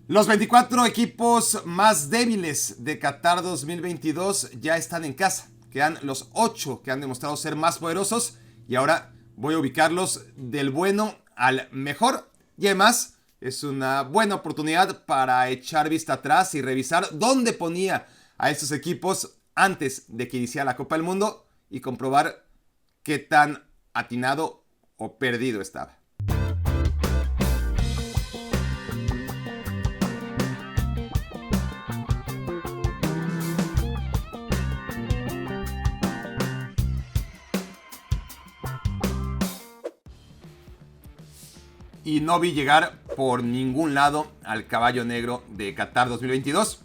Los 24 equipos más débiles de Qatar 2022 ya están en casa. Quedan los 8 que han demostrado ser más poderosos y ahora voy a ubicarlos del bueno al mejor. Y además es una buena oportunidad para echar vista atrás y revisar dónde ponía a estos equipos antes de que iniciara la Copa del Mundo y comprobar qué tan atinado o perdido estaba. Y no vi llegar por ningún lado al caballo negro de Qatar 2022.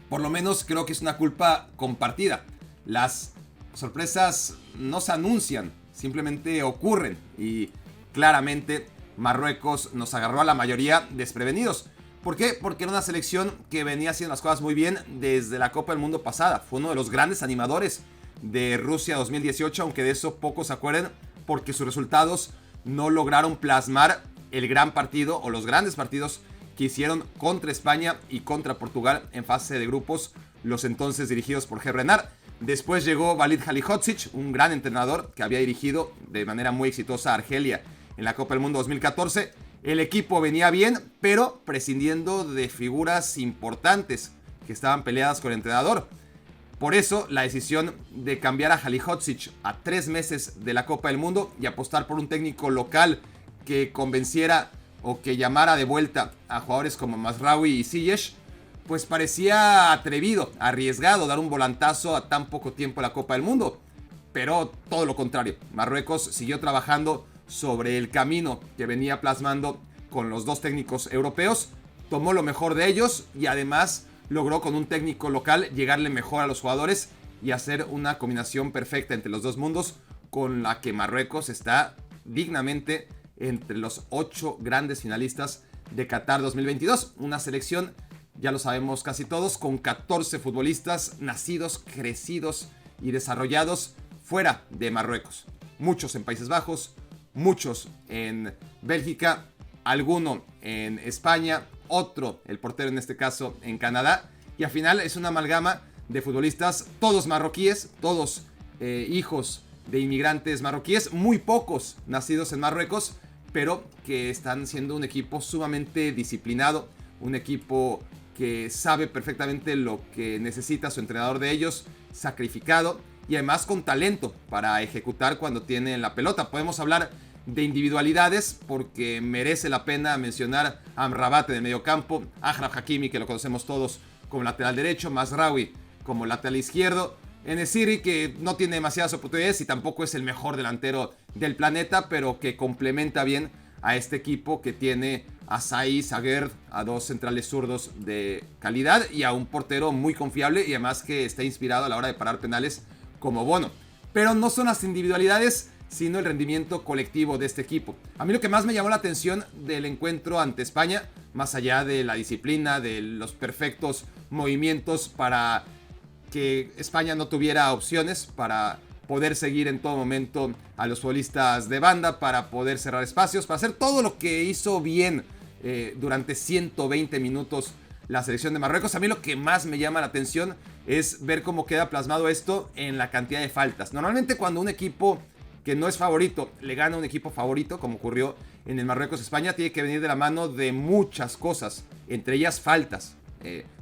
Por lo menos creo que es una culpa compartida. Las sorpresas no se anuncian, simplemente ocurren. Y claramente Marruecos nos agarró a la mayoría desprevenidos. ¿Por qué? Porque era una selección que venía haciendo las cosas muy bien desde la Copa del Mundo pasada. Fue uno de los grandes animadores de Rusia 2018, aunque de eso pocos se acuerdan, porque sus resultados no lograron plasmar el gran partido o los grandes partidos que hicieron contra España y contra Portugal en fase de grupos, los entonces dirigidos por Hervé Renard. Después llegó Walid Halilhodžić, un gran entrenador que había dirigido de manera muy exitosa a Argelia en la Copa del Mundo 2014. El equipo venía bien, pero prescindiendo de figuras importantes que estaban peleadas con el entrenador. Por eso la decisión de cambiar a Halilhodžić a 3 meses de la Copa del Mundo y apostar por un técnico local que convenciera o que llamara de vuelta a jugadores como Mazraoui y Ziyech, pues parecía atrevido, arriesgado dar un volantazo a tan poco tiempo en la Copa del Mundo. Pero todo lo contrario, Marruecos siguió trabajando sobre el camino que venía plasmando con los dos técnicos europeos, tomó lo mejor de ellos y además logró con un técnico local llegarle mejor a los jugadores y hacer una combinación perfecta entre los dos mundos, con la que Marruecos está dignamente entre los 8 grandes finalistas de Qatar 2022. Una selección, ya lo sabemos casi todos, con 14 futbolistas nacidos, crecidos y desarrollados fuera de Marruecos. Muchos en Países Bajos, muchos en Bélgica, alguno en España, otro, el portero en este caso, en Canadá. Y al final es una amalgama de futbolistas, todos marroquíes, todos hijos de inmigrantes marroquíes, muy pocos nacidos en Marruecos, pero que están siendo un equipo sumamente disciplinado, un equipo que sabe perfectamente lo que necesita su entrenador de ellos, sacrificado y además con talento para ejecutar cuando tiene la pelota. Podemos hablar de individualidades porque merece la pena mencionar a Amrabat en el medio campo, a Achraf Hakimi, que lo conocemos todos como lateral derecho, Mazraoui como lateral izquierdo, En-Nesyri, que no tiene demasiadas oportunidades y tampoco es el mejor delantero del planeta, pero que complementa bien a este equipo que tiene a Saiz, a Guerd, a dos centrales zurdos de calidad y a un portero muy confiable y además que está inspirado a la hora de parar penales como Bono. Pero no son las individualidades, sino el rendimiento colectivo de este equipo. A mí lo que más me llamó la atención del encuentro ante España, más allá de la disciplina, de los perfectos movimientos para que España no tuviera opciones, para poder seguir en todo momento a los futbolistas de banda, para poder cerrar espacios, para hacer todo lo que hizo bien durante 120 minutos la selección de Marruecos. A mí lo que más me llama la atención es ver cómo queda plasmado esto en la cantidad de faltas. Normalmente cuando un equipo que no es favorito le gana a un equipo favorito, como ocurrió en el Marruecos-España, tiene que venir de la mano de muchas cosas, entre ellas faltas,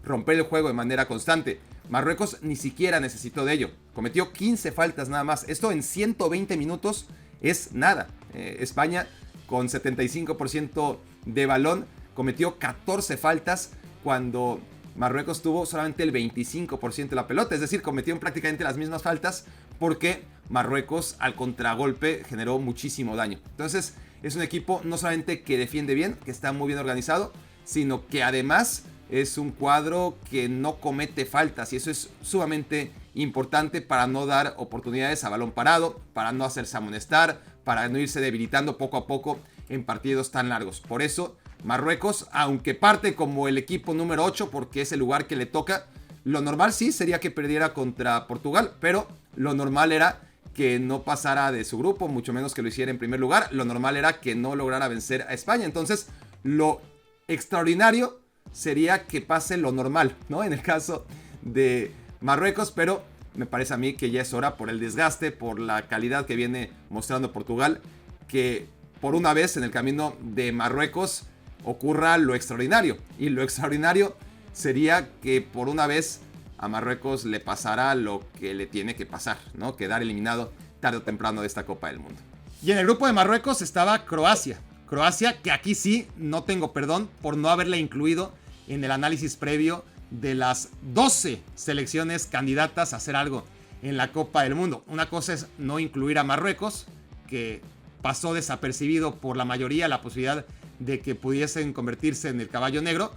romper el juego de manera constante. Marruecos ni siquiera necesitó de ello. Cometió 15 faltas nada más. Esto en 120 minutos es nada. España, con 75% de balón, cometió 14 faltas cuando Marruecos tuvo solamente el 25% de la pelota. Es decir, cometieron prácticamente las mismas faltas porque Marruecos al contragolpe generó muchísimo daño. Entonces es un equipo no solamente que defiende bien, que está muy bien organizado, sino que además es un cuadro que no comete faltas y eso es sumamente importante para no dar oportunidades a balón parado, para no hacerse amonestar, para no irse debilitando poco a poco en partidos tan largos. Por eso Marruecos, aunque parte como el equipo número 8 porque es el lugar que le toca, lo normal sí sería que perdiera contra Portugal, pero lo normal era que no pasara de su grupo, mucho menos que lo hiciera en primer lugar. Lo normal era que no lograra vencer a España. Entonces, lo extraordinario sería que pase lo normal, ¿no? En el caso de Marruecos, pero me parece a mí que ya es hora, por el desgaste, por la calidad que viene mostrando Portugal, que por una vez en el camino de Marruecos ocurra lo extraordinario. Y lo extraordinario sería que por una vez a Marruecos le pasará lo que le tiene que pasar, ¿no? Quedar eliminado tarde o temprano de esta Copa del Mundo. Y en el grupo de Marruecos estaba Croacia. Croacia, que aquí sí no tengo perdón por no haberla incluido en el análisis previo de las 12 selecciones candidatas a hacer algo en la Copa del Mundo. Una cosa es no incluir a Marruecos, que pasó desapercibido por la mayoría la posibilidad de que pudiesen convertirse en el caballo negro,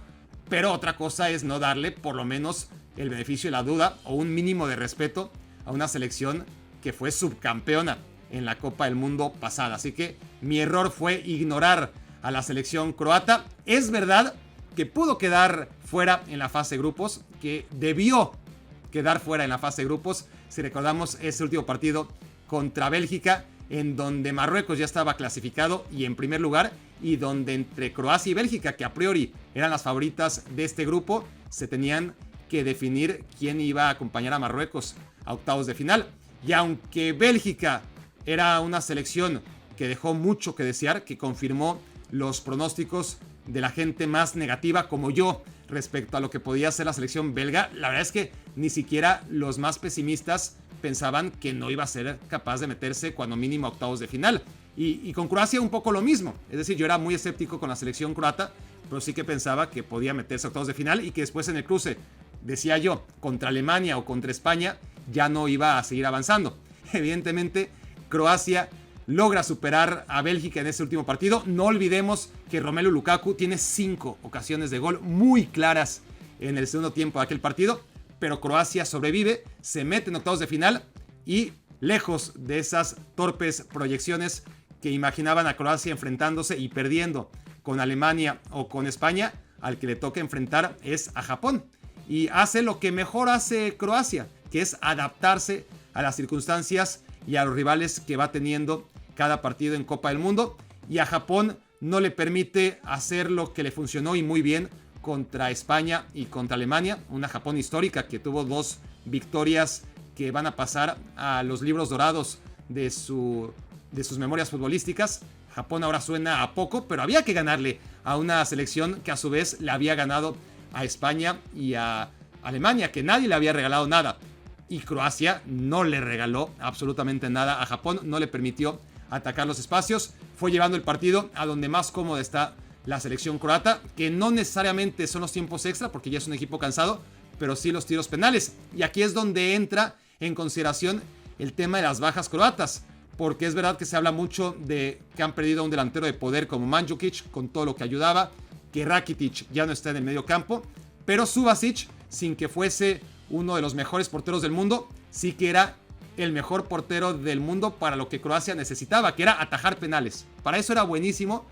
pero otra cosa es no darle por lo menos el beneficio de la duda o un mínimo de respeto a una selección que fue subcampeona en la Copa del Mundo pasada. Así que mi error fue ignorar a la selección croata. Es verdad que pudo quedar fuera en la fase de grupos, que debió quedar fuera en la fase de grupos. Si recordamos ese último partido contra Bélgica, en donde Marruecos ya estaba clasificado y en primer lugar, y donde entre Croacia y Bélgica, que a priori eran las favoritas de este grupo, se tenían que definir quién iba a acompañar a Marruecos a octavos de final. Y aunque Bélgica era una selección que dejó mucho que desear, que confirmó los pronósticos de la gente más negativa como yo respecto a lo que podía ser la selección belga, la verdad es que ni siquiera los más pesimistas pensaban que no iba a ser capaz de meterse cuando mínimo a octavos de final. Y con Croacia un poco lo mismo. Es decir, yo era muy escéptico con la selección croata, pero sí que pensaba que podía meterse a octavos de final y que después en el cruce, decía yo, contra Alemania o contra España, ya no iba a seguir avanzando. Evidentemente, Croacia logra superar a Bélgica en ese último partido. No olvidemos que Romelu Lukaku tiene 5 ocasiones de gol muy claras en el segundo tiempo de aquel partido, pero Croacia sobrevive, se mete en octavos de final y lejos de esas torpes proyecciones que imaginaban a Croacia enfrentándose y perdiendo con Alemania o con España, al que le toca enfrentar es a Japón. Y hace lo que mejor hace Croacia, que es adaptarse a las circunstancias y a los rivales que va teniendo cada partido en Copa del Mundo. Y a Japón no le permite hacer lo que le funcionó y muy bien contra España y contra Alemania. Una Japón histórica que tuvo 2 victorias que van a pasar a los libros dorados de sus memorias futbolísticas. Japón ahora suena a poco, pero había que ganarle a una selección que a su vez le había ganado a España y a Alemania, que nadie le había regalado nada. Y Croacia no le regaló absolutamente nada a Japón, no le permitió atacar los espacios, fue llevando el partido a donde más cómoda está la selección croata, que no necesariamente son los tiempos extra, porque ya es un equipo cansado, pero sí los tiros penales. Y aquí es donde entra en consideración el tema de las bajas croatas, porque es verdad que se habla mucho de que han perdido a un delantero de poder como Mandžukić, con todo lo que ayudaba, que Rakitic ya no está en el medio campo, pero Subasic, sin que fuese uno de los mejores porteros del mundo, sí que era el mejor portero del mundo para lo que Croacia necesitaba, que era atajar penales. Para eso era buenísimo,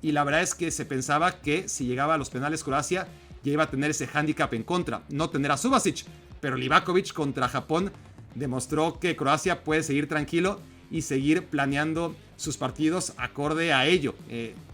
y la verdad es que se pensaba que si llegaba a los penales Croacia ya iba a tener ese hándicap en contra, no tener a Subasic, pero Livakovic contra Japón demostró que Croacia puede seguir tranquilo y seguir planeando sus partidos acorde a ello.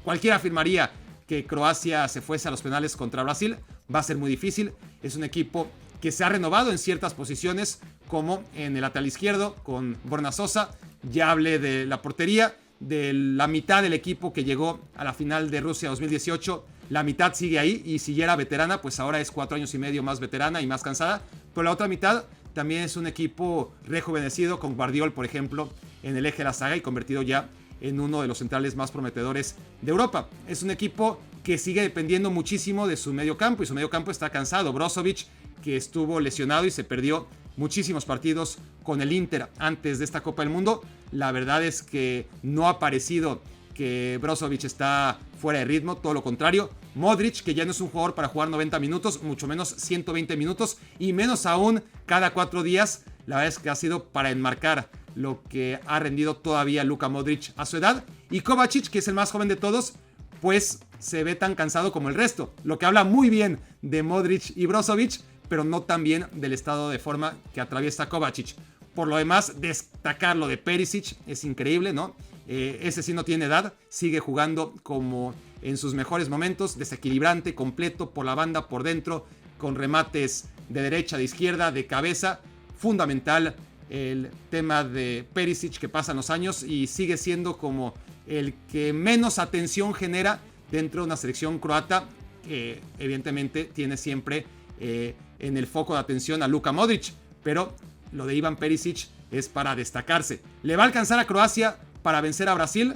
Cualquiera afirmaría que Croacia se fuese a los penales contra Brasil, va a ser muy difícil. Es un equipo que se ha renovado en ciertas posiciones, como en el lateral izquierdo con Borna Sosa. Ya hablé de la portería, de la mitad del equipo que llegó a la final de Rusia 2018. La mitad sigue ahí, y si ya era veterana, pues ahora es 4 años y medio más veterana y más cansada. Pero la otra mitad también es un equipo rejuvenecido, con Guardiol, por ejemplo, en el eje de la saga y convertido ya en uno de los centrales más prometedores de Europa. Es un equipo que sigue dependiendo muchísimo de su medio campo, y su medio campo está cansado. Brozovic, que estuvo lesionado y se perdió muchísimos partidos con el Inter antes de esta Copa del Mundo. La verdad es que no ha parecido que Brozovic está fuera de ritmo, todo lo contrario. Modric, que ya no es un jugador para jugar 90 minutos, mucho menos 120 minutos, y menos aún cada 4 días. La verdad es que ha sido para enmarcar lo que ha rendido todavía Luka Modric a su edad. Y Kovacic, que es el más joven de todos, pues se ve tan cansado como el resto, lo que habla muy bien de Modric y Brozovic, pero no tan bien del estado de forma que atraviesa Kovacic. Por lo demás, destacar lo de Perisic, es increíble, ¿no? Ese sí no tiene edad, sigue jugando como en sus mejores momentos, desequilibrante, completo, por la banda, por dentro, con remates de derecha, de izquierda, de cabeza. Fundamental el tema de Perisic, que pasan los años y sigue siendo como el que menos atención genera dentro de una selección croata, que evidentemente tiene siempre en el foco de atención a Luka Modric, pero lo de Ivan Perisic es para destacarse. ¿Le va a alcanzar a Croacia para vencer a Brasil?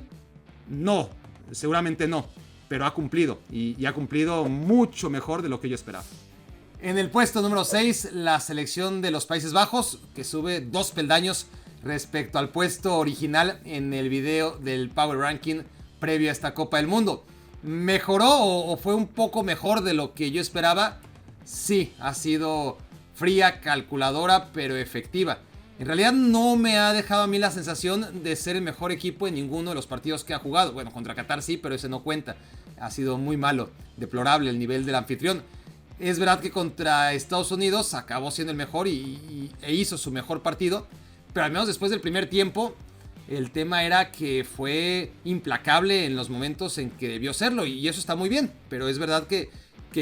No, seguramente no, pero ha cumplido y ha cumplido mucho mejor de lo que yo esperaba. En el puesto número 6, la selección de los Países Bajos, que sube 2 peldaños respecto al puesto original en el video del Power Ranking previo a esta Copa del Mundo. ¿Mejoró o fue un poco mejor de lo que yo esperaba? Sí, ha sido fría, calculadora, pero efectiva. En realidad no me ha dejado a mí la sensación de ser el mejor equipo en ninguno de los partidos que ha jugado. Bueno, contra Qatar sí, pero ese no cuenta. Ha sido muy malo, deplorable el nivel del anfitrión. Es verdad que contra Estados Unidos acabó siendo el mejor e hizo su mejor partido, pero al menos después del primer tiempo el tema era que fue implacable en los momentos en que debió serlo, y eso está muy bien, pero es verdad que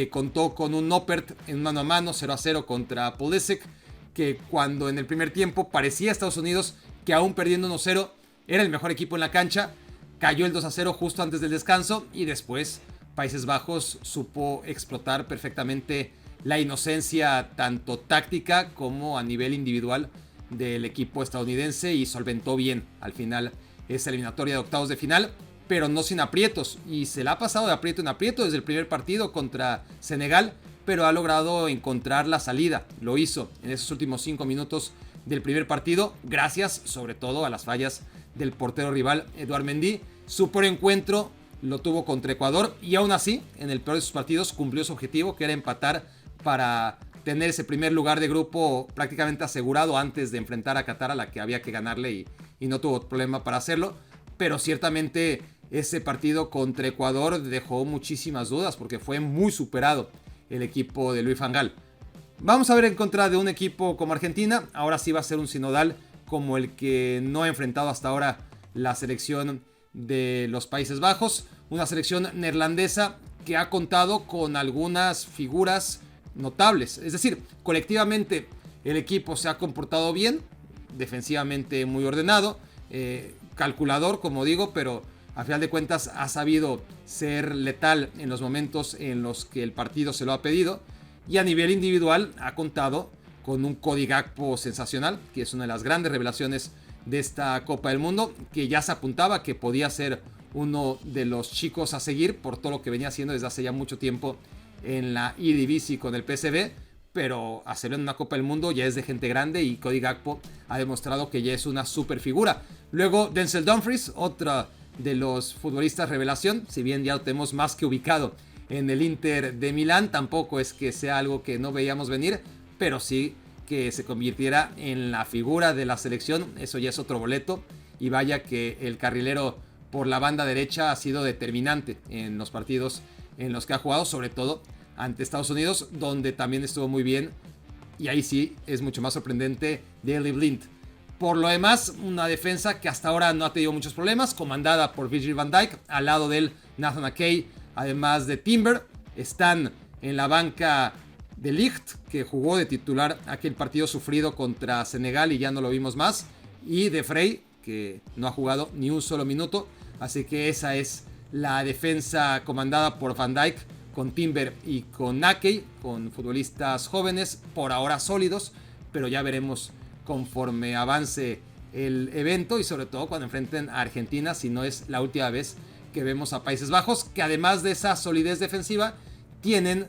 contó con un Noppert en mano a mano 0-0 contra Pulisic, que cuando en el primer tiempo parecía Estados Unidos que aún perdiendo 1-0 era el mejor equipo en la cancha, cayó el 2-0 justo antes del descanso y después Países Bajos supo explotar perfectamente la inocencia tanto táctica como a nivel individual del equipo estadounidense y solventó bien al final esa eliminatoria de octavos de final, pero no sin aprietos, y se la ha pasado de aprieto en aprieto desde el primer partido contra Senegal, pero ha logrado encontrar la salida. Lo hizo en esos últimos 5 minutos del primer partido, gracias sobre todo a las fallas del portero rival Edouard Mendy. Su peor encuentro lo tuvo contra Ecuador y aún así, en el peor de sus partidos, cumplió su objetivo, que era empatar para tener ese primer lugar de grupo prácticamente asegurado antes de enfrentar a Qatar, a la que había que ganarle, y no tuvo problema para hacerlo. Pero ciertamente ese partido contra Ecuador dejó muchísimas dudas porque fue muy superado el equipo de Louis van Gaal. Vamos a ver en contra de un equipo como Argentina. Ahora sí va a ser un sinodal como el que no ha enfrentado hasta ahora la selección de los Países Bajos. Una selección neerlandesa que ha contado con algunas figuras notables. Es decir, colectivamente el equipo se ha comportado bien, defensivamente muy ordenado, calculador, como digo, pero a final de cuentas ha sabido ser letal en los momentos en los que el partido se lo ha pedido. Y a nivel individual ha contado con un Cody Gakpo sensacional, que es una de las grandes revelaciones de esta Copa del Mundo, que ya se apuntaba que podía ser uno de los chicos a seguir por todo lo que venía haciendo desde hace ya mucho tiempo en la Eredivisie con el PSV, pero hacerlo en una Copa del Mundo ya es de gente grande y Cody Gakpo ha demostrado que ya es una super figura. Luego Denzel Dumfries, otra de los futbolistas revelación, si bien ya lo tenemos más que ubicado en el Inter de Milán, tampoco es que sea algo que no veíamos venir, pero sí que se convirtiera en la figura de la selección, eso ya es otro boleto. Y vaya que el carrilero por la banda derecha ha sido determinante en los partidos en los que ha jugado, sobre todo ante Estados Unidos, donde también estuvo muy bien, y ahí sí es mucho más sorprendente Daley Blind. Por lo demás, una defensa que hasta ahora no ha tenido muchos problemas, comandada por Virgil van Dijk, al lado de él Nathan Ake, además de Timber. Están en la banca de Ligt, que jugó de titular aquel partido sufrido contra Senegal y ya no lo vimos más, y de Frey, que no ha jugado ni un solo minuto. Así que esa es la defensa comandada por Van Dijk, con Timber y con Ake, con futbolistas jóvenes, por ahora sólidos, pero ya veremos conforme avance el evento y sobre todo cuando enfrenten a Argentina, si no es la última vez que vemos a Países Bajos, que además de esa solidez defensiva, tienen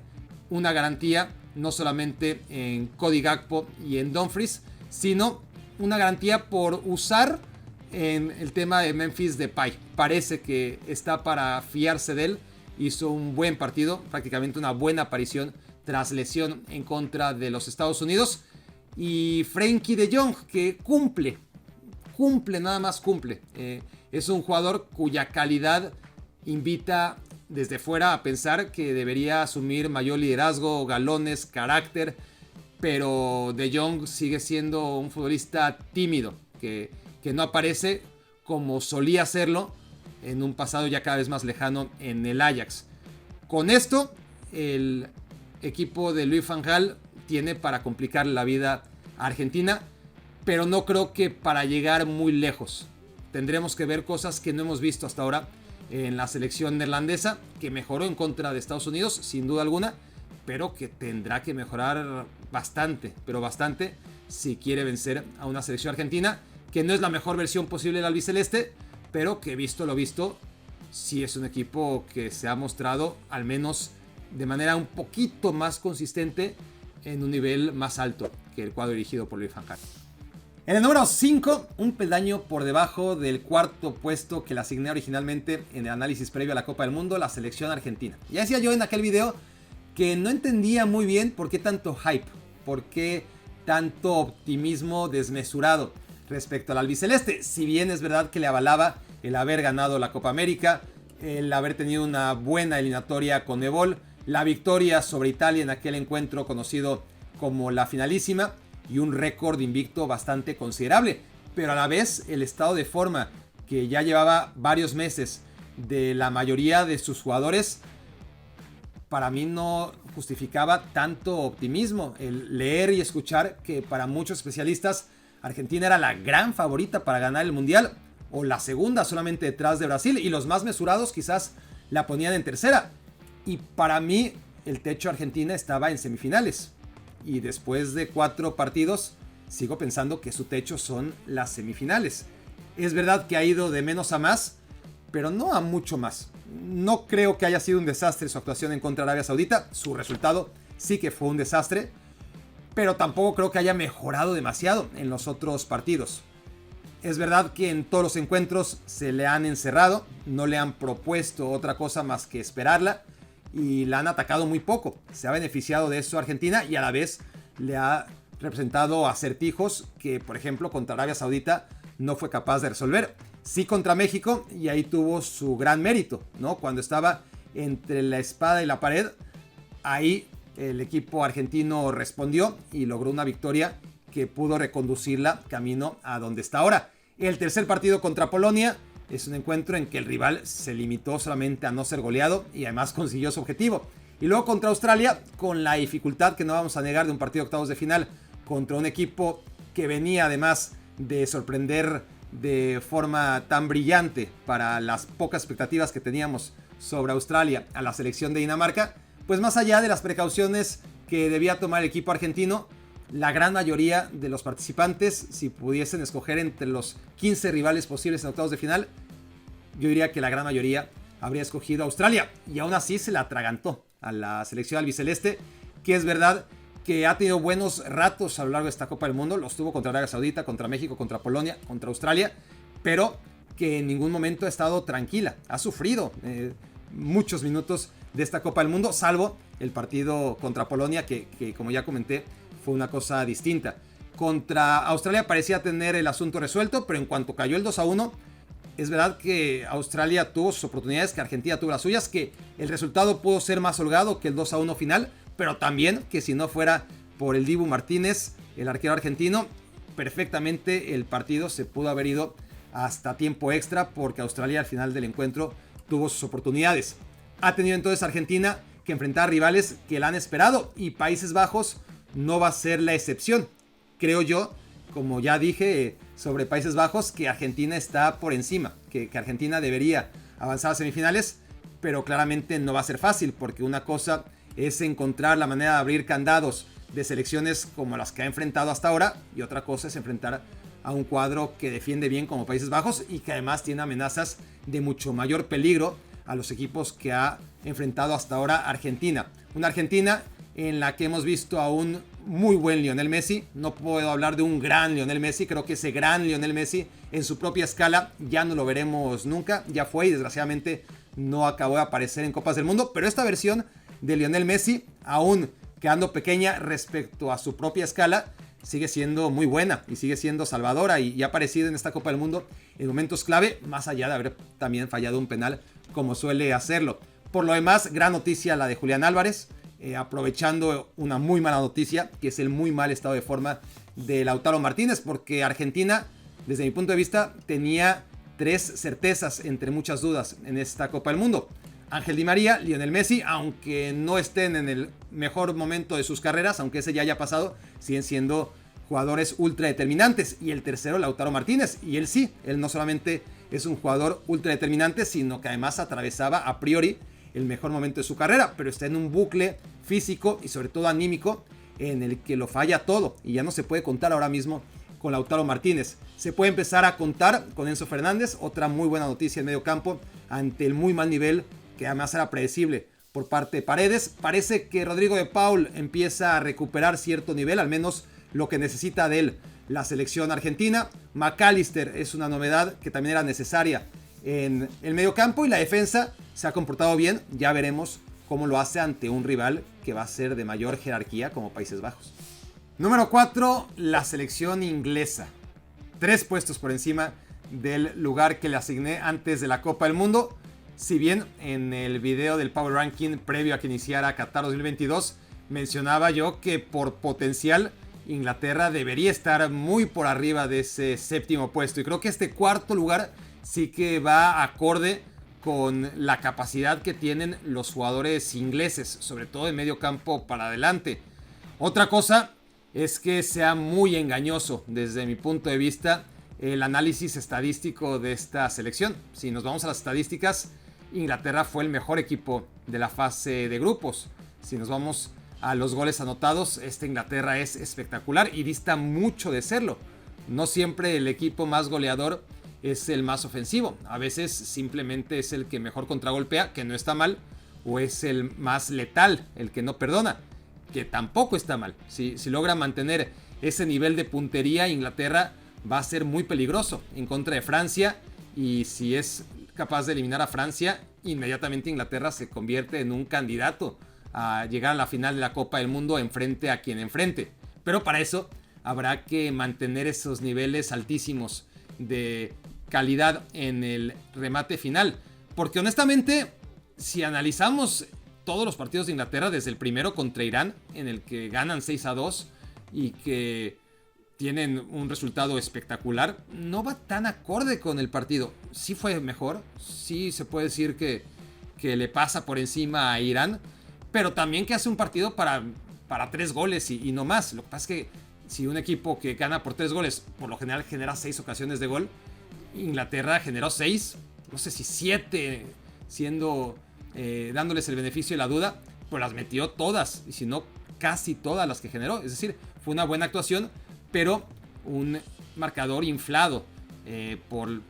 una garantía no solamente en Cody Gakpo y en Dumfries, sino una garantía por usar en el tema de Memphis Depay. Parece que está para fiarse de él. Hizo un buen partido, prácticamente una buena aparición tras lesión en contra de los Estados Unidos. Y Frenkie de Jong, que cumple, nada más cumple. Es un jugador cuya calidad invita desde fuera a pensar que debería asumir mayor liderazgo, galones, carácter, pero De Jong sigue siendo un futbolista tímido, que no aparece como solía hacerlo en un pasado ya cada vez más lejano en el Ajax. Con esto, el equipo de Louis van Gaal tiene para complicar la vida a Argentina, pero no creo que para llegar muy lejos. Tendremos que ver cosas que no hemos visto hasta ahora en la selección neerlandesa, que mejoró en contra de Estados Unidos, sin duda alguna, pero que tendrá que mejorar bastante, pero bastante, si quiere vencer a una selección argentina, que no es la mejor versión posible del albiceleste, pero que visto lo visto, sí es un equipo que se ha mostrado, al menos de manera un poquito más consistente, en un nivel más alto que el cuadro dirigido por Louis van Gaal. En el número 5, un peldaño por debajo del cuarto puesto que le asigné originalmente en el análisis previo a la Copa del Mundo, la selección argentina. Ya decía yo en aquel video que no entendía muy bien por qué tanto hype, por qué tanto optimismo desmesurado respecto al albiceleste. Si bien es verdad que le avalaba el haber ganado la Copa América, el haber tenido una buena eliminatoria con Ebol, la victoria sobre Italia en aquel encuentro conocido como la finalísima, y un récord invicto bastante considerable, pero a la vez el estado de forma que ya llevaba varios meses de la mayoría de sus jugadores, para mí no justificaba tanto optimismo. El leer y escuchar que para muchos especialistas Argentina era la gran favorita para ganar el Mundial, o la segunda solamente detrás de Brasil, y los más mesurados quizás la ponían en tercera. Y para mí el techo Argentina estaba en semifinales. Y después de 4 partidos, sigo pensando que su techo son las semifinales. Es verdad que ha ido de menos a más, pero no a mucho más. No creo que haya sido un desastre su actuación en contra de Arabia Saudita. Su resultado sí que fue un desastre, pero tampoco creo que haya mejorado demasiado en los otros partidos. Es verdad que en todos los encuentros se le han encerrado, no le han propuesto otra cosa más que esperarla, y la han atacado muy poco. Se ha beneficiado de eso Argentina, y a la vez le ha representado acertijos que, por ejemplo, contra Arabia Saudita no fue capaz de resolver. Sí contra México, y ahí tuvo su gran mérito, ¿no? Cuando estaba entre la espada y la pared, ahí el equipo argentino respondió y logró una victoria que pudo reconducirla camino a donde está ahora. El tercer partido contra Polonia es un encuentro en que el rival se limitó solamente a no ser goleado y además consiguió su objetivo. Y luego contra Australia, con la dificultad que no vamos a negar de un partido de octavos de final contra un equipo que venía además de sorprender de forma tan brillante para las pocas expectativas que teníamos sobre Australia a la selección de Dinamarca, pues más allá de las precauciones que debía tomar el equipo argentino, la gran mayoría de los participantes, si pudiesen escoger entre los 15 rivales posibles en octavos de final, yo diría que la gran mayoría habría escogido a Australia, y aún así se la atragantó a la selección albiceleste, que es verdad que ha tenido buenos ratos a lo largo de esta Copa del Mundo. Los tuvo contra Arabia Saudita, contra México, contra Polonia, contra Australia, pero que en ningún momento ha estado tranquila. Ha sufrido muchos minutos de esta Copa del Mundo, salvo el partido contra Polonia, que como ya comenté, fue una cosa distinta. Contra Australia parecía tener el asunto resuelto, pero en cuanto cayó el 2-1, es verdad que Australia tuvo sus oportunidades, que Argentina tuvo las suyas, que el resultado pudo ser más holgado que el 2-1 final, pero también que si no fuera por el Dibu Martínez, el arquero argentino, perfectamente el partido se pudo haber ido hasta tiempo extra, porque Australia al final del encuentro tuvo sus oportunidades. Ha tenido entonces Argentina que enfrentar rivales que la han esperado, y Países Bajos no va a ser la excepción. Creo yo, como ya dije sobre Países Bajos, que Argentina está por encima, que Argentina debería avanzar a semifinales, pero claramente no va a ser fácil, porque una cosa es encontrar la manera de abrir candados de selecciones como las que ha enfrentado hasta ahora, y otra cosa es enfrentar a un cuadro que defiende bien como Países Bajos y que además tiene amenazas de mucho mayor peligro a los equipos que ha enfrentado hasta ahora Argentina. Una Argentina en la que hemos visto a un muy buen Lionel Messi. No puedo hablar de un gran Lionel Messi, creo que ese gran Lionel Messi en su propia escala ya no lo veremos nunca, ya fue, y desgraciadamente no acabó de aparecer en Copas del Mundo, pero esta versión de Lionel Messi, aún quedando pequeña respecto a su propia escala, sigue siendo muy buena y sigue siendo salvadora, y ha aparecido en esta Copa del Mundo en momentos clave, más allá de haber también fallado un penal como suele hacerlo. Por lo demás, gran noticia la de Julián Álvarez, aprovechando una muy mala noticia, que es el muy mal estado de forma de Lautaro Martínez, porque Argentina, desde mi punto de vista, tenía 3 certezas entre muchas dudas en esta Copa del Mundo. Ángel Di María, Lionel Messi, aunque no estén en el mejor momento de sus carreras, aunque ese ya haya pasado, siguen siendo jugadores ultra determinantes. Y el tercero, Lautaro Martínez, y él sí, él no solamente es un jugador ultra determinante, sino que además atravesaba a priori el mejor momento de su carrera, pero está en un bucle físico y sobre todo anímico en el que lo falla todo y ya no se puede contar ahora mismo con Lautaro Martínez. Se puede empezar a contar con Enzo Fernández, otra muy buena noticia en medio campo ante el muy mal nivel que además era predecible por parte de Paredes. Parece que Rodrigo de Paul empieza a recuperar cierto nivel, al menos lo que necesita de él la selección argentina. McAllister es una novedad que también era necesaria en el medio campo y la defensa se ha comportado bien. Ya veremos cómo lo hace ante un rival que va a ser de mayor jerarquía como Países Bajos. Número 4, la selección inglesa. 3 puestos por encima del lugar que le asigné antes de la Copa del Mundo. Si bien en el video del Power Ranking previo a que iniciara Qatar 2022 mencionaba yo que por potencial Inglaterra debería estar muy por arriba de ese 7º puesto. Y creo que este 4º lugar sí que va acorde con la capacidad que tienen los jugadores ingleses, sobre todo de medio campo para adelante. Otra cosa es que sea muy engañoso desde mi punto de vista el análisis estadístico de esta selección. Si nos vamos a las estadísticas, Inglaterra fue el mejor equipo de la fase de grupos. Si nos vamos a los goles anotados, esta Inglaterra es espectacular y dista mucho de serlo. No siempre el equipo más goleador es el más ofensivo. A veces simplemente es el que mejor contragolpea, que no está mal, o es el más letal, el que no perdona, que tampoco está mal. Si logra mantener ese nivel de puntería, Inglaterra va a ser muy peligroso en contra de Francia, y si es capaz de eliminar a Francia, inmediatamente Inglaterra se convierte en un candidato a llegar a la final de la Copa del Mundo enfrente a quien enfrente. Pero para eso habrá que mantener esos niveles altísimos de calidad en el remate final. Porque honestamente, si analizamos todos los partidos de Inglaterra, desde el primero contra Irán, en el que ganan 6-2 y que tienen un resultado espectacular, no va tan acorde con el partido. Sí fue mejor, sí se puede decir que le pasa por encima a Irán, pero también que hace un partido para 3 goles y no más. Lo que pasa es que si un equipo que gana por 3 goles, por lo general genera 6 ocasiones de gol, Inglaterra generó 6, no sé si 7, dándoles el beneficio de la duda, pues las metió todas, y si no, casi todas las que generó. Es decir, fue una buena actuación, pero un marcador inflado por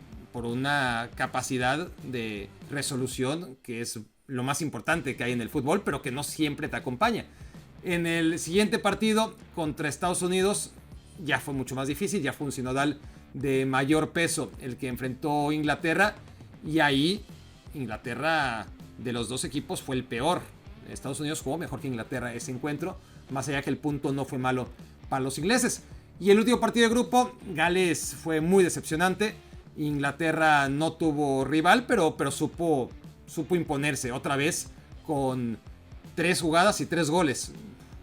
una capacidad de resolución que es lo más importante que hay en el fútbol, pero que no siempre te acompaña. En el siguiente partido contra Estados Unidos ya fue mucho más difícil, ya fue un sinodal de mayor peso el que enfrentó Inglaterra, y ahí Inglaterra de los dos equipos fue el peor. Estados Unidos jugó mejor que Inglaterra ese encuentro, más allá que el punto no fue malo para los ingleses. Y el último partido de grupo, Gales fue muy decepcionante. Inglaterra no tuvo rival, pero supo imponerse otra vez con 3 jugadas y 3 goles.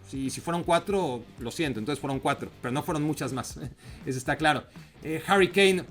Si fueron 4, lo siento, entonces fueron 4, pero no fueron muchas más. Eso está claro. Harry Kane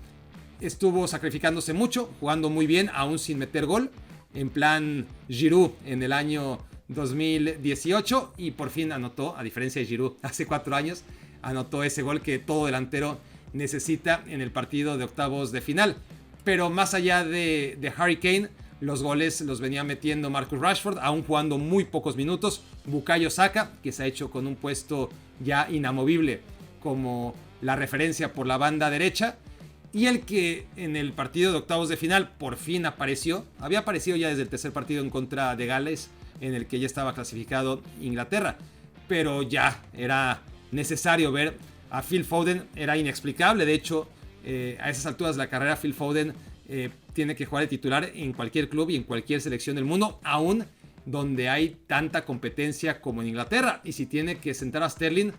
estuvo sacrificándose mucho, jugando muy bien, aún sin meter gol, en plan Giroud en el año 2018, y por fin anotó, a diferencia de Giroud hace 4 años, anotó ese gol que todo delantero necesita en el partido de octavos de final. Pero más allá de Harry Kane, los goles los venía metiendo Marcus Rashford, aún jugando muy pocos minutos. Bukayo Saka, que se ha hecho con un puesto ya inamovible como la referencia por la banda derecha. Y el que en el partido de octavos de final por fin apareció. Había aparecido ya desde el tercer partido en contra de Gales, en el que ya estaba clasificado Inglaterra. Pero ya era necesario ver a Phil Foden. Era inexplicable. De hecho, a esas alturas de la carrera, Phil Foden tiene que jugar de titular en cualquier club y en cualquier selección del mundo, aún donde hay tanta competencia como en Inglaterra. Y si tiene que sentar a Sterling,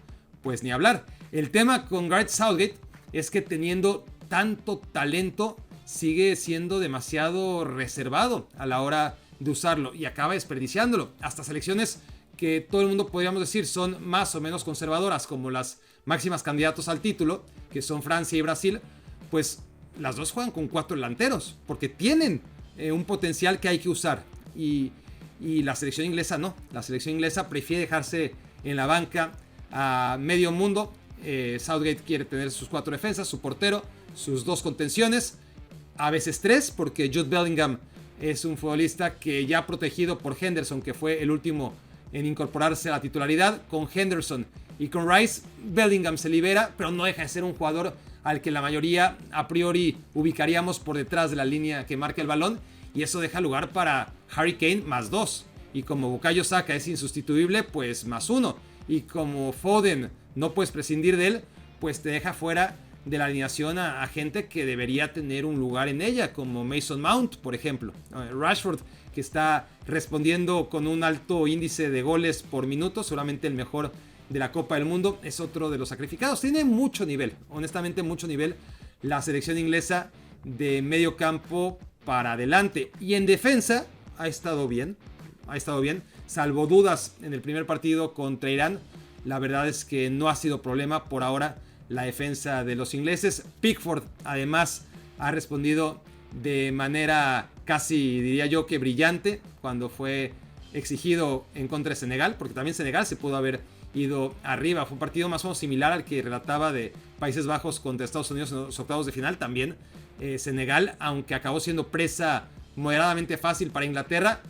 pues ni hablar. El tema con Gareth Southgate es que teniendo tanto talento, sigue siendo demasiado reservado a la hora de usarlo y acaba desperdiciándolo. Hasta selecciones que todo el mundo podríamos decir son más o menos conservadoras, como las máximas candidatos al título, que son Francia y Brasil, pues las dos juegan con 4 delanteros, porque tienen un potencial que hay que usar. Y la selección inglesa no. La selección inglesa prefiere dejarse en la banca a medio mundo. Southgate quiere tener sus 4 defensas, su portero, sus 2 contenciones, a veces 3, porque Jude Bellingham es un futbolista que ya protegido por Henderson, que fue el último en incorporarse a la titularidad. Con Henderson y con Rice, Bellingham se libera, pero no deja de ser un jugador al que la mayoría a priori ubicaríamos por detrás de la línea que marca el balón, y eso deja lugar para Harry Kane más 2, y como Bukayo Saka es insustituible, pues más 1, y como Foden no puedes prescindir de él, pues te deja fuera de la alineación a gente que debería tener un lugar en ella, como Mason Mount, por ejemplo. Rashford, que está respondiendo con un alto índice de goles por minuto, seguramente el mejor de la Copa del Mundo, es otro de los sacrificados. Tiene mucho nivel, honestamente mucho nivel, la selección inglesa de medio campo para adelante. Y en defensa ha estado bien, salvo dudas en el primer partido contra Irán. La verdad es que no ha sido problema por ahora la defensa de los ingleses. Pickford además ha respondido de manera casi, diría yo, que brillante cuando fue exigido en contra de Senegal, porque también Senegal se pudo haber ido arriba. Fue un partido más o menos similar al que relataba de Países Bajos contra Estados Unidos en los octavos de final. También Senegal, aunque acabó siendo presa moderadamente fácil para Inglaterra,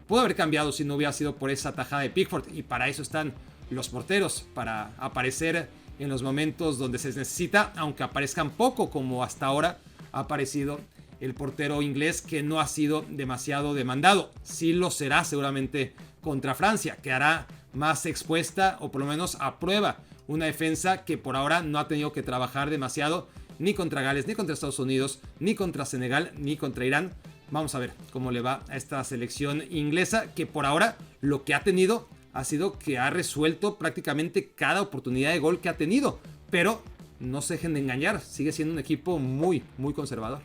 pudo haber cambiado si no hubiera sido por esa tajada de Pickford, y para eso están los porteros, para aparecer en los momentos donde se necesita, aunque aparezcan poco, como hasta ahora ha aparecido el portero inglés, que no ha sido demasiado demandado. Sí lo será seguramente contra Francia, que hará más expuesta, o por lo menos a prueba, una defensa que por ahora no ha tenido que trabajar demasiado, ni contra Gales, ni contra Estados Unidos, ni contra Senegal, ni contra Irán. Vamos a ver cómo le va a esta selección inglesa, que por ahora lo que ha tenido ha sido que ha resuelto prácticamente cada oportunidad de gol que ha tenido. Pero no se dejen de engañar, sigue siendo un equipo muy, muy conservador.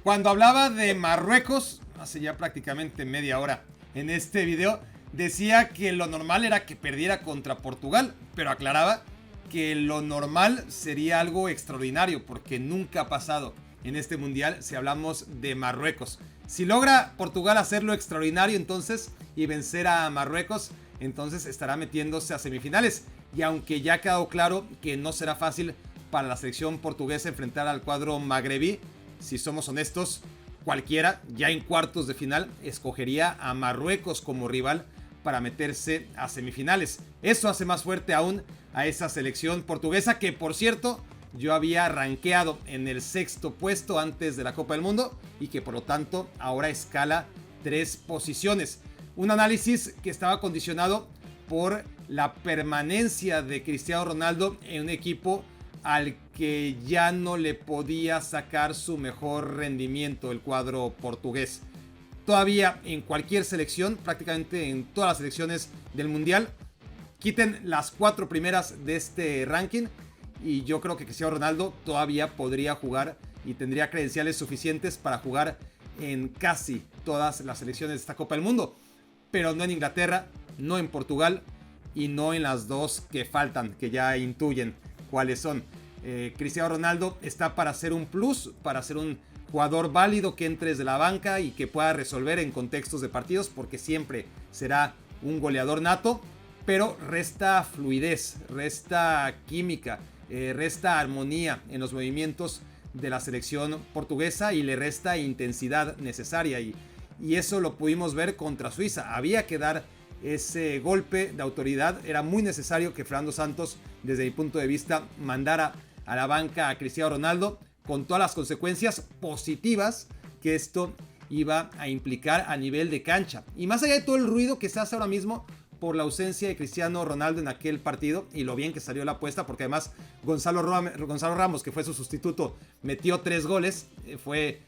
Cuando hablaba de Marruecos, hace ya prácticamente media hora en este video, decía que lo normal era que perdiera contra Portugal, pero aclaraba que lo normal sería algo extraordinario, porque nunca ha pasado en este mundial si hablamos de Marruecos. Si logra Portugal hacerlo extraordinario entonces y vencer a Marruecos, entonces estará metiéndose a semifinales. Y aunque ya ha quedado claro que no será fácil para la selección portuguesa enfrentar al cuadro magrebí, si somos honestos, cualquiera ya en cuartos de final escogería a Marruecos como rival para meterse a semifinales. Eso hace más fuerte aún a esa selección portuguesa, que por cierto yo había rankeado en el 6º puesto antes de la Copa del Mundo, y que por lo tanto ahora escala 3 posiciones. Un análisis que estaba condicionado por la permanencia de Cristiano Ronaldo en un equipo al que ya no le podía sacar su mejor rendimiento el cuadro portugués. Todavía en cualquier selección, prácticamente en todas las selecciones del mundial, quiten las 4 primeras de este ranking y yo creo que Cristiano Ronaldo todavía podría jugar y tendría credenciales suficientes para jugar en casi todas las selecciones de esta Copa del Mundo, pero no en Inglaterra, no en Portugal y no en las 2 que faltan, que ya intuyen cuáles son. Cristiano Ronaldo está para ser un plus, para ser un jugador válido que entre desde la banca y que pueda resolver en contextos de partidos, porque siempre será un goleador nato, pero resta fluidez, resta química, resta armonía en los movimientos de la selección portuguesa y le resta intensidad necesaria, y eso lo pudimos ver contra Suiza. Había que dar ese golpe de autoridad, era muy necesario que Fernando Santos, desde mi punto de vista, mandara a la banca a Cristiano Ronaldo, con todas las consecuencias positivas que esto iba a implicar a nivel de cancha. Y más allá de todo el ruido que se hace ahora mismo por la ausencia de Cristiano Ronaldo en aquel partido y lo bien que salió la apuesta, porque además Gonzalo Ramos, que fue su sustituto, metió 3 goles, fue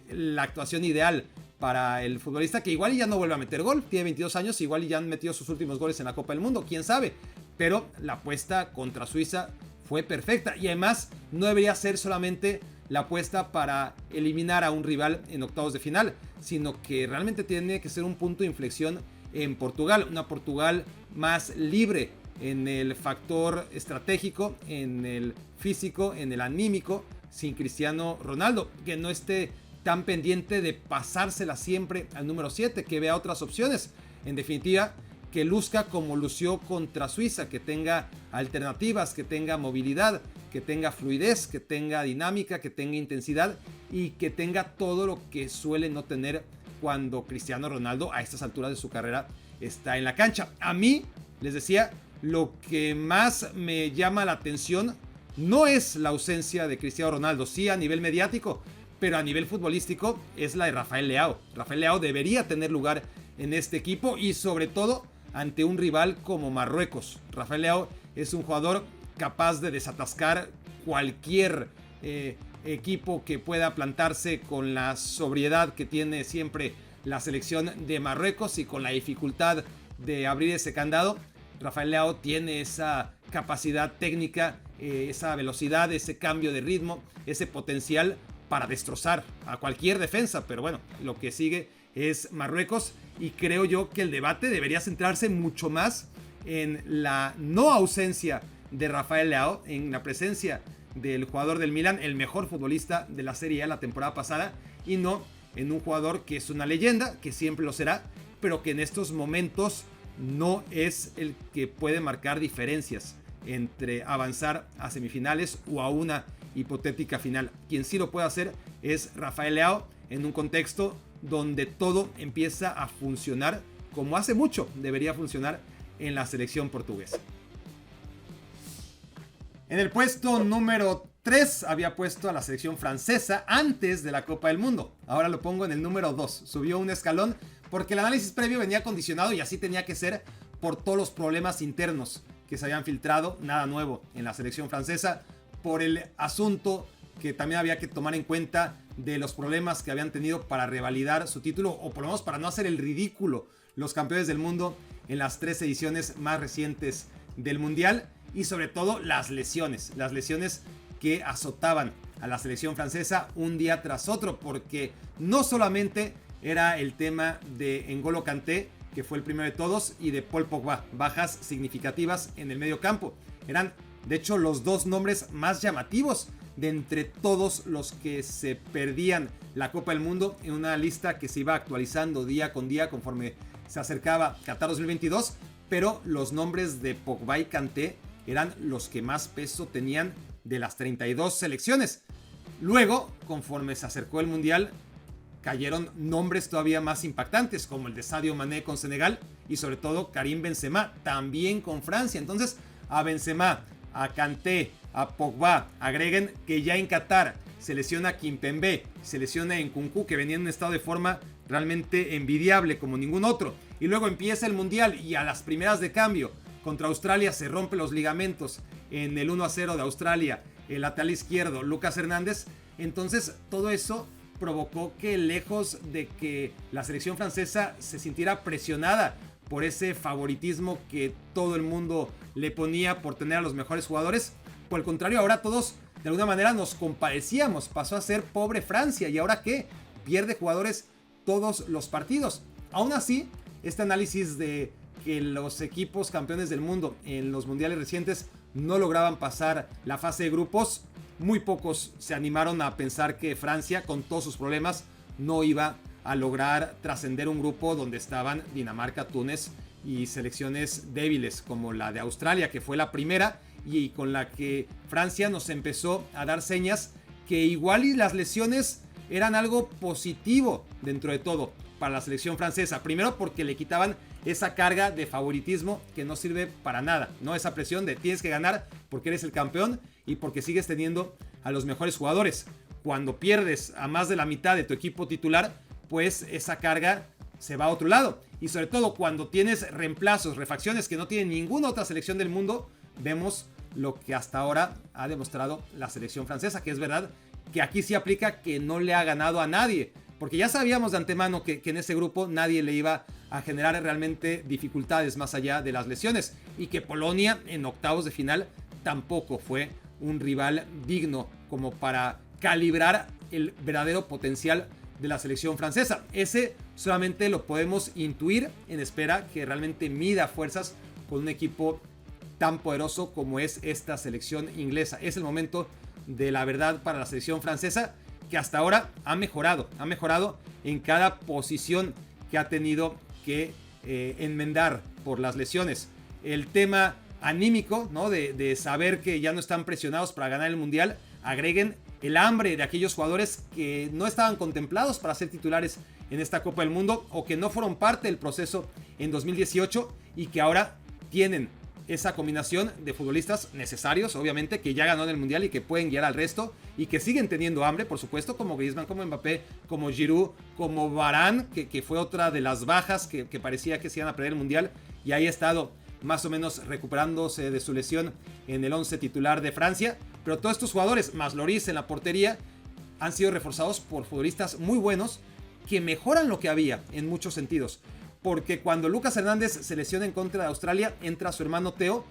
la actuación ideal para el futbolista, que igual ya no vuelve a meter gol, tiene 22 años, igual ya han metido sus últimos goles en la Copa del Mundo, quién sabe, pero la apuesta contra Suiza fue perfecta, y además no debería ser solamente la apuesta para eliminar a un rival en octavos de final, sino que realmente tiene que ser un punto de inflexión en Portugal, una Portugal más libre en el factor estratégico, en el físico, en el anímico, sin Cristiano Ronaldo, que no esté tan pendiente de pasársela siempre al número 7, que vea otras opciones. En definitiva, que luzca como lució contra Suiza, que tenga alternativas, que tenga movilidad, que tenga fluidez, que tenga dinámica, que tenga intensidad y que tenga todo lo que suele no tener cuando Cristiano Ronaldo a estas alturas de su carrera está en la cancha. A mí, les decía, lo que más me llama la atención no es la ausencia de Cristiano Ronaldo, sí a nivel mediático, pero a nivel futbolístico es la de Rafael Leao. Rafael Leao debería tener lugar en este equipo y sobre todo ante un rival como Marruecos. Rafael Leao es un jugador capaz de desatascar cualquier equipo que pueda plantarse con la sobriedad que tiene siempre la selección de Marruecos y con la dificultad de abrir ese candado. Rafael Leao tiene esa capacidad técnica, esa velocidad, ese cambio de ritmo, ese potencial para destrozar a cualquier defensa. Pero bueno, lo que sigue es Marruecos y creo yo que el debate debería centrarse mucho más en la no ausencia de Rafael Leao, en la presencia del jugador del Milan, el mejor futbolista de la Serie A la temporada pasada, y no en un jugador que es una leyenda, que siempre lo será, pero que en estos momentos no es el que puede marcar diferencias entre avanzar a semifinales o a una hipotética final. Quien sí lo puede hacer es Rafael Leao en un contexto donde todo empieza a funcionar como hace mucho debería funcionar en la selección portuguesa. En el puesto número 3 había puesto a la selección francesa antes de la Copa del Mundo. Ahora lo pongo en el número 2. Subió un escalón porque el análisis previo venía condicionado y así tenía que ser por todos los problemas internos que se habían filtrado. Nada nuevo en la selección francesa. Por el asunto que también había que tomar en cuenta de los problemas que habían tenido para revalidar su título o por lo menos para no hacer el ridículo los campeones del mundo en las 3 ediciones más recientes del Mundial. Y sobre todo las lesiones que azotaban a la selección francesa un día tras otro, porque no solamente era el tema de N'Golo Kanté, que fue el primero de todos, y de Paul Pogba, bajas significativas en el medio campo. Eran de hecho los dos nombres más llamativos de entre todos los que se perdían la Copa del Mundo, en una lista que se iba actualizando día con día conforme se acercaba Qatar 2022, pero los nombres de Pogba y Kanté eran los que más peso tenían de las 32 selecciones. Luego, conforme se acercó el Mundial, cayeron nombres todavía más impactantes, como el de Sadio Mané con Senegal y sobre todo Karim Benzema, también con Francia. Entonces, a Benzema, a Kanté, a Pogba, agreguen que ya en Qatar se lesiona Kimpembe, se lesiona Nkunku, que venía en un estado de forma realmente envidiable como ningún otro. Y luego empieza el Mundial y a las primeras de cambio contra Australia se rompe los ligamentos en el 1-0 de Australia, el lateral izquierdo Lucas Hernández. Entonces todo eso provocó que, lejos de que la selección francesa se sintiera presionada por ese favoritismo que todo el mundo le ponía por tener a los mejores jugadores, por el contrario, ahora todos de alguna manera nos compadecíamos. Pasó a ser pobre Francia, y ahora ¿qué? Pierde jugadores todos los partidos. Aún así, este análisis de que los equipos campeones del mundo en los mundiales recientes no lograban pasar la fase de grupos, muy pocos se animaron a pensar que Francia, con todos sus problemas, no iba a lograr trascender un grupo donde estaban Dinamarca, Túnez y selecciones débiles como la de Australia, que fue la primera y con la que Francia nos empezó a dar señas que igual y las lesiones eran algo positivo dentro de todo para la selección francesa. Primero porque le quitaban esa carga de favoritismo que no sirve para nada, ¿no? Esa presión de tienes que ganar porque eres el campeón y porque sigues teniendo a los mejores jugadores. Cuando pierdes a más de la mitad de tu equipo titular, pues esa carga se va a otro lado. Y sobre todo cuando tienes reemplazos, refacciones que no tiene ninguna otra selección del mundo, vemos lo que hasta ahora ha demostrado la selección francesa, que es verdad que aquí sí aplica que no le ha ganado a nadie, porque ya sabíamos de antemano que en ese grupo nadie le iba a generar realmente dificultades más allá de las lesiones, y que Polonia en octavos de final tampoco fue un rival digno como para calibrar el verdadero potencial de la selección francesa. Ese solamente lo podemos intuir en espera que realmente mida fuerzas con un equipo tan poderoso como es esta selección inglesa. Es el momento de la verdad para la selección francesa, que hasta ahora ha mejorado en cada posición que ha tenido que enmendar por las lesiones. El tema anímico, ¿no? de saber que ya no están presionados para ganar el Mundial, agreguen el hambre de aquellos jugadores que no estaban contemplados para ser titulares en esta Copa del Mundo o que no fueron parte del proceso en 2018 y que ahora tienen esa combinación de futbolistas necesarios, obviamente, que ya ganó en el Mundial y que pueden guiar al resto y que siguen teniendo hambre, por supuesto, como Griezmann, como Mbappé, como Giroud, como Varane, que fue otra de las bajas que parecía que se iban a perder el Mundial y ahí ha estado más o menos recuperándose de su lesión en el 11 titular de Francia. Pero todos estos jugadores, más Lloris en la portería, han sido reforzados por futbolistas muy buenos que mejoran lo que había en muchos sentidos. Porque cuando Lucas Hernández se lesiona en contra de Australia, entra su hermano Theo,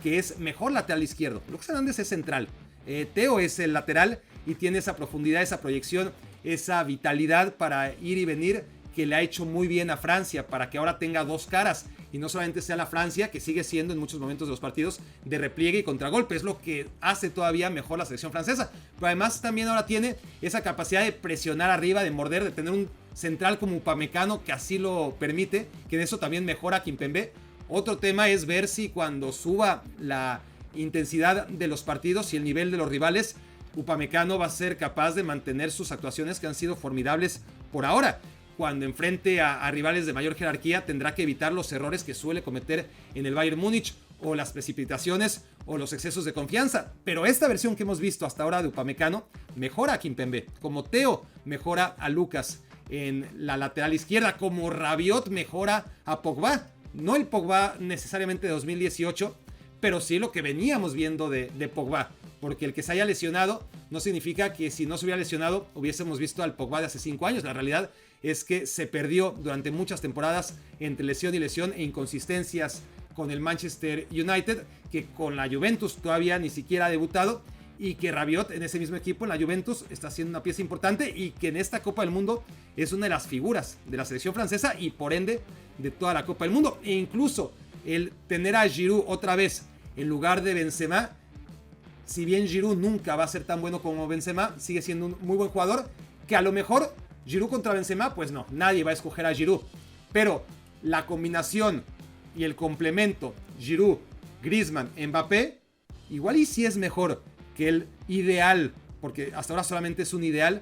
que es mejor lateral izquierdo. Lucas Hernández es central. Theo es el lateral y tiene esa profundidad, esa proyección, esa vitalidad para ir y venir que le ha hecho muy bien a Francia, para que ahora tenga dos caras y no solamente sea la Francia, que sigue siendo en muchos momentos de los partidos de repliegue y contragolpe, es lo que hace todavía mejor la selección francesa, pero además también ahora tiene esa capacidad de presionar arriba, de morder, de tener un central como Upamecano que así lo permite, que en eso también mejora Kimpembe. Otro tema es ver si cuando suba la intensidad de los partidos y el nivel de los rivales, Upamecano va a ser capaz de mantener sus actuaciones que han sido formidables por ahora. Cuando enfrente a rivales de mayor jerarquía, tendrá que evitar los errores que suele cometer en el Bayern Múnich, o las precipitaciones o los excesos de confianza. Pero esta versión que hemos visto hasta ahora de Upamecano mejora a Kimpembe, como Theo mejora a Lucas en la lateral izquierda, como Rabiot mejora a Pogba. No el Pogba necesariamente de 2018, pero sí lo que veníamos viendo de Pogba. Porque el que se haya lesionado no significa que si no se hubiera lesionado hubiésemos visto al Pogba de hace 5 años. La realidad es que se perdió durante muchas temporadas entre lesión y lesión e inconsistencias con el Manchester United, que con la Juventus todavía ni siquiera ha debutado, y que Rabiot en ese mismo equipo, en la Juventus, está siendo una pieza importante y que en esta Copa del Mundo es una de las figuras de la selección francesa y por ende de toda la Copa del Mundo. E incluso el tener a Giroud otra vez en lugar de Benzema, si bien Giroud nunca va a ser tan bueno como Benzema, sigue siendo un muy buen jugador, que a lo mejor Giroud contra Benzema, pues no, nadie va a escoger a Giroud. Pero la combinación y el complemento Giroud, Griezmann, Mbappé, igual y si es mejor que el ideal, porque hasta ahora solamente es un ideal,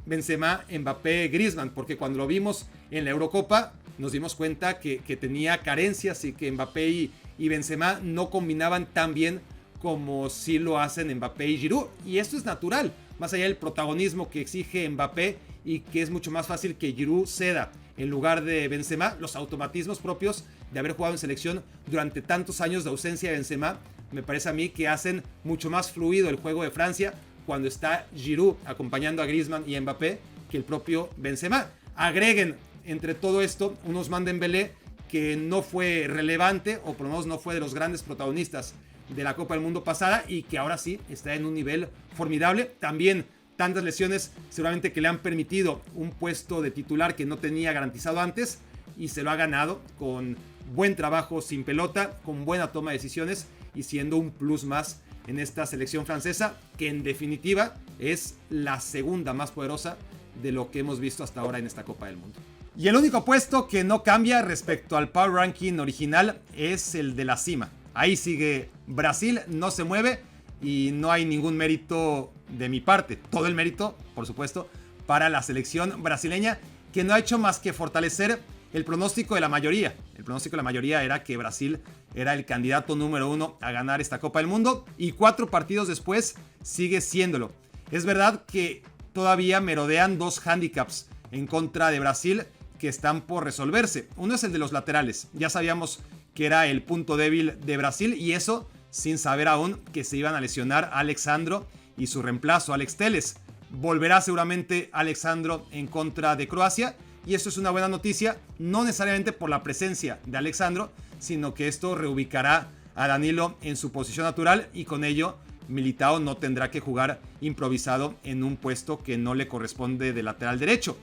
Benzema, Mbappé, Griezmann, porque cuando lo vimos en la Eurocopa nos dimos cuenta que tenía carencias y que Mbappé y Benzema no combinaban tan bien como si lo hacen Mbappé y Giroud. Y esto es natural, más allá del protagonismo que exige Mbappé y que es mucho más fácil que Giroud ceda en lugar de Benzema, los automatismos propios de haber jugado en selección durante tantos años de ausencia de Benzema, me parece a mí que hacen mucho más fluido el juego de Francia cuando está Giroud acompañando a Griezmann y Mbappé que el propio Benzema. Agreguen entre todo esto un Ousmane Dembélé que no fue relevante, o por lo menos no fue de los grandes protagonistas de la Copa del Mundo pasada, y que ahora sí está en un nivel formidable. También tantas lesiones seguramente que le han permitido un puesto de titular que no tenía garantizado antes, y se lo ha ganado con buen trabajo sin pelota, con buena toma de decisiones y siendo un plus más en esta selección francesa, que en definitiva es la segunda más poderosa de lo que hemos visto hasta ahora en esta Copa del Mundo. Y el único puesto que no cambia respecto al Power Ranking original es el de la cima. Ahí sigue Brasil, no se mueve y no hay ningún mérito de mi parte. Todo el mérito, por supuesto, para la selección brasileña, que no ha hecho más que fortalecer el pronóstico de la mayoría. El pronóstico de la mayoría era que Brasil era el candidato número 1 a ganar esta Copa del Mundo, y 4 partidos después sigue siéndolo. Es verdad que todavía merodean 2 handicaps en contra de Brasil que están por resolverse. Uno es el de los laterales. Ya sabíamos que era el punto débil de Brasil, y eso sin saber aún que se iban a lesionar Alex Sandro y su reemplazo Alex Telles. Volverá seguramente Alex Sandro en contra de Croacia, y esto es una buena noticia, no necesariamente por la presencia de Alex Sandro, sino que esto reubicará a Danilo en su posición natural, y con ello Militao no tendrá que jugar improvisado en un puesto que no le corresponde de lateral derecho.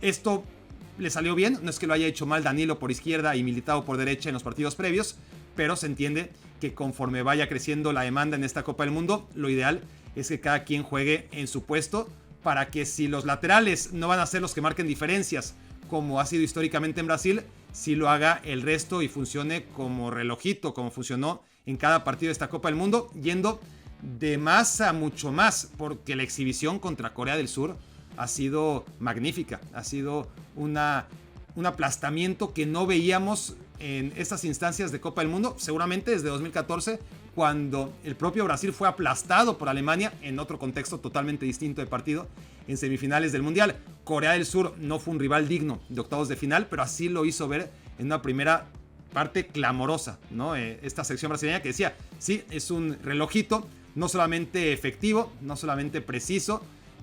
Esto le salió bien, no es que lo haya hecho mal Danilo por izquierda y Militao por derecha en los partidos previos, pero se entiende que conforme vaya creciendo la demanda en esta Copa del Mundo, lo ideal es que cada quien juegue en su puesto para que si los laterales no van a ser los que marquen diferencias, como ha sido históricamente en Brasil, sí lo haga el resto y funcione como relojito, como funcionó en cada partido de esta Copa del Mundo, yendo de más a mucho más, porque la exhibición contra Corea del Sur ha sido magnífica, ha sido un aplastamiento que no veíamos en estas instancias de Copa del Mundo, seguramente desde 2014, cuando el propio Brasil fue aplastado por Alemania en otro contexto totalmente distinto de partido en semifinales del Mundial. Corea del Sur no fue un rival digno de octavos de final, pero así lo hizo ver en una primera parte clamorosa, ¿no? Esta selección brasileña que decía, sí, es un relojito, no solamente efectivo, no solamente preciso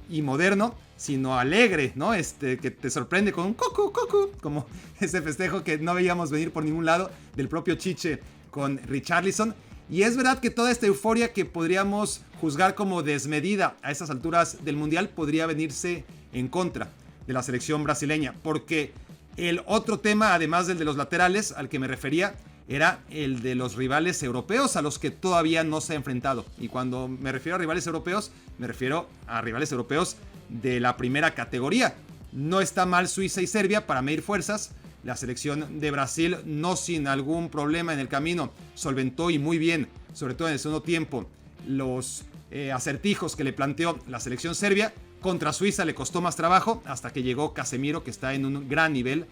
y moderno, sino alegre, ¿no? Que te sorprende con un cucu, cucu, como ese festejo que no veíamos venir por ningún lado del propio Chiche con Richarlison. Y es verdad que toda esta euforia que podríamos juzgar como desmedida a estas alturas del Mundial podría venirse en contra de la selección brasileña, porque el otro tema, además del de los laterales al que me refería, era el de los rivales europeos a los que todavía no se ha enfrentado. Y cuando me refiero a rivales europeos, me refiero a rivales europeos de la primera categoría. No está mal Suiza y Serbia para medir fuerzas. La selección de Brasil, no sin algún problema en el camino, solventó y muy bien, sobre todo en el segundo tiempo, los acertijos que le planteó la selección serbia. Contra Suiza le costó más trabajo hasta que llegó Casemiro, que está en un gran nivel,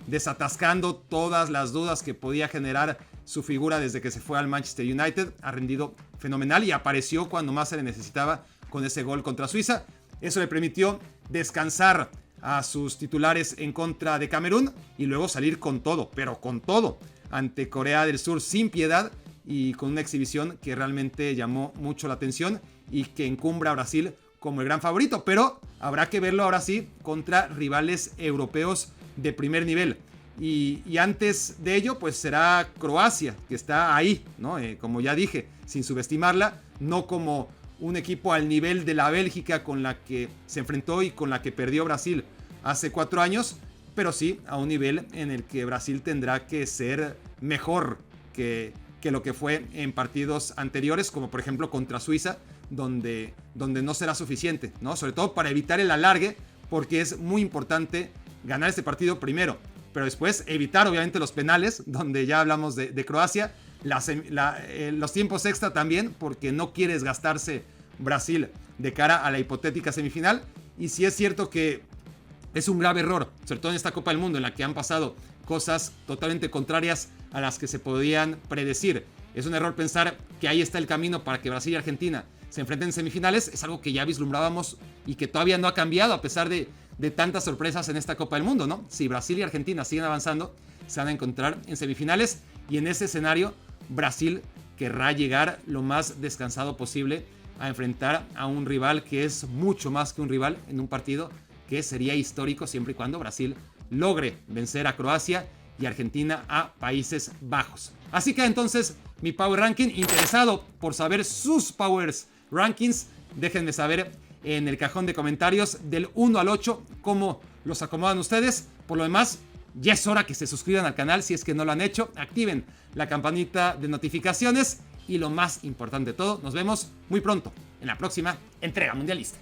desatascando todas las dudas que podía generar su figura desde que se fue al Manchester United. Ha rendido fenomenal y apareció cuando más se le necesitaba con ese gol contra Suiza. Eso le permitió descansar a sus titulares en contra de Camerún y luego salir con todo, pero con todo, ante Corea del Sur sin piedad y con una exhibición que realmente llamó mucho la atención y que encumbra a Brasil como el gran favorito, pero habrá que verlo ahora sí contra rivales europeos de primer nivel. Y antes de ello, pues será Croacia, que está ahí, ¿no? Como ya dije, sin subestimarla, no como un equipo al nivel de la Bélgica con la que se enfrentó y con la que perdió Brasil hace 4 años, pero sí a un nivel en el que Brasil tendrá que ser mejor que lo que fue en partidos anteriores, como por ejemplo contra Suiza, donde no será suficiente, ¿no? Sobre todo para evitar el alargue, porque es muy importante ganar este partido primero, pero después evitar obviamente los penales, donde ya hablamos de Croacia, los tiempos extra también, porque no quiere desgastarse Brasil de cara a la hipotética semifinal. Y si es cierto que es un grave error, sobre todo en esta Copa del Mundo, en la que han pasado cosas totalmente contrarias a las que se podían predecir. Es un error pensar que ahí está el camino para que Brasil y Argentina se enfrenten en semifinales. Es algo que ya vislumbrábamos y que todavía no ha cambiado a pesar de tantas sorpresas en esta Copa del Mundo, ¿no? Si Brasil y Argentina siguen avanzando, se van a encontrar en semifinales y en ese escenario Brasil querrá llegar lo más descansado posible a enfrentar a un rival que es mucho más que un rival en un partido que sería histórico siempre y cuando Brasil logre vencer a Croacia y Argentina a Países Bajos. Así que entonces mi Power Ranking, interesado por saber sus Power Rankings, déjenme saber en el cajón de comentarios del 1 al 8 cómo los acomodan ustedes. Por lo demás, ya es hora que se suscriban al canal si es que no lo han hecho, activen la campanita de notificaciones y lo más importante de todo, nos vemos muy pronto en la próxima entrega mundialista.